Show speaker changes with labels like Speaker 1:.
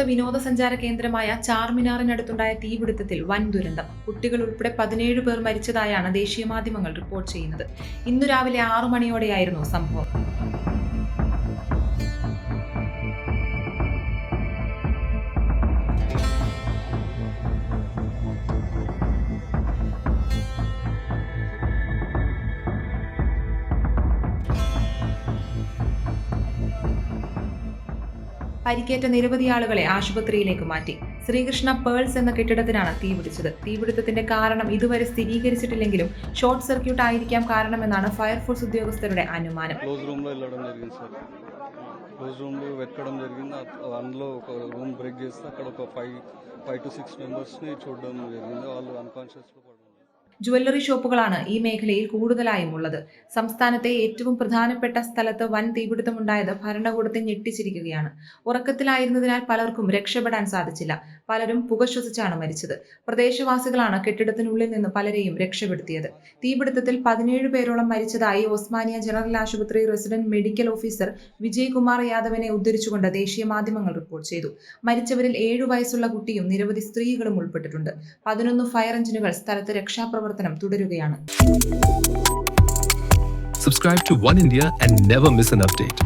Speaker 1: വിനോദസഞ്ചാര കേന്ദ്രമായ ചാർമിനാറിനടുത്തുണ്ടായ തീപിടുത്തത്തിൽ വൻ ദുരന്തം. കുട്ടികൾ ഉൾപ്പെടെ 17 പേർ മരിച്ചതായാണ് ദേശീയ മാധ്യമങ്ങൾ റിപ്പോർട്ട് ചെയ്യുന്നത്. ഇന്നു രാവിലെ 6 മണിയോടെയായിരുന്നു സംഭവം. പരിക്കേറ്റ നിരവധി ആളുകളെ ആശുപത്രിയിലേക്ക് മാറ്റി. ശ്രീകൃഷ്ണ പേൾസ് എന്ന കെട്ടിടത്തിനാണ് തീപിടിച്ചത്. തീപിടുത്തത്തിന്റെ കാരണം ഇതുവരെ സ്ഥിരീകരിച്ചിട്ടില്ലെങ്കിലും ഷോർട്ട് സർക്യൂട്ട് ആയിരിക്കാം കാരണമെന്നാണ് ഫയർഫോഴ്സ് ഉദ്യോഗസ്ഥരുടെ അനുമാനം.
Speaker 2: క్లోజ్ రూమ్లో వెతకడం జరిగింది. అందులో ఒక రూమ్ బ్రేక్ చేస్తే అక్కడ ఒక 5 to 6 మెంబర్స్ని చూడడం జరిగింది. వాళ్ళు అన్కాన్షియస్లో పడి.
Speaker 1: ജ്വല്ലറി ഷോപ്പുകളാണ് ഈ മേഖലയിൽ കൂടുതലായും ഉള്ളത്. സംസ്ഥാനത്തെ ഏറ്റവും പ്രധാനപ്പെട്ട സ്ഥലത്ത് വൻ തീപിടുത്തമുണ്ടായത് ഭരണകൂടത്തെ ഞെട്ടിച്ചിരിക്കുകയാണ്. ഉറക്കത്തിലായിരുന്നതിനാൽ പലർക്കും രക്ഷപ്പെടാൻ സാധിച്ചില്ല. പലരും പുക ശ്വസിച്ചാണ് മരിച്ചത്. പ്രദേശവാസികളാണ് കെട്ടിടത്തിനുള്ളിൽ നിന്ന് പലരെയും രക്ഷപ്പെടുത്തിയത്. തീപിടുത്തത്തിൽ 17 പേരോളം മരിച്ചതായി ഒസ്മാനിയ ജനറൽ ആശുപത്രി resident medical officer Vijay Kumar യാദവിനെ ഉദ്ധരിച്ചുകൊണ്ട് ദേശീയ മാധ്യമങ്ങൾ റിപ്പോർട്ട് ചെയ്തു. മരിച്ചവരിൽ 7 വയസ്സുള്ള കുട്ടിയും നിരവധി സ്ത്രീകളും ഉൾപ്പെട്ടിട്ടുണ്ട്. 11 ഫയർ എഞ്ചിനുകൾ സ്ഥലത്ത് രക്ഷാപ്രവർത്തനം തുടരുകയാണ്.
Speaker 3: Subscribe to One India and never miss an update.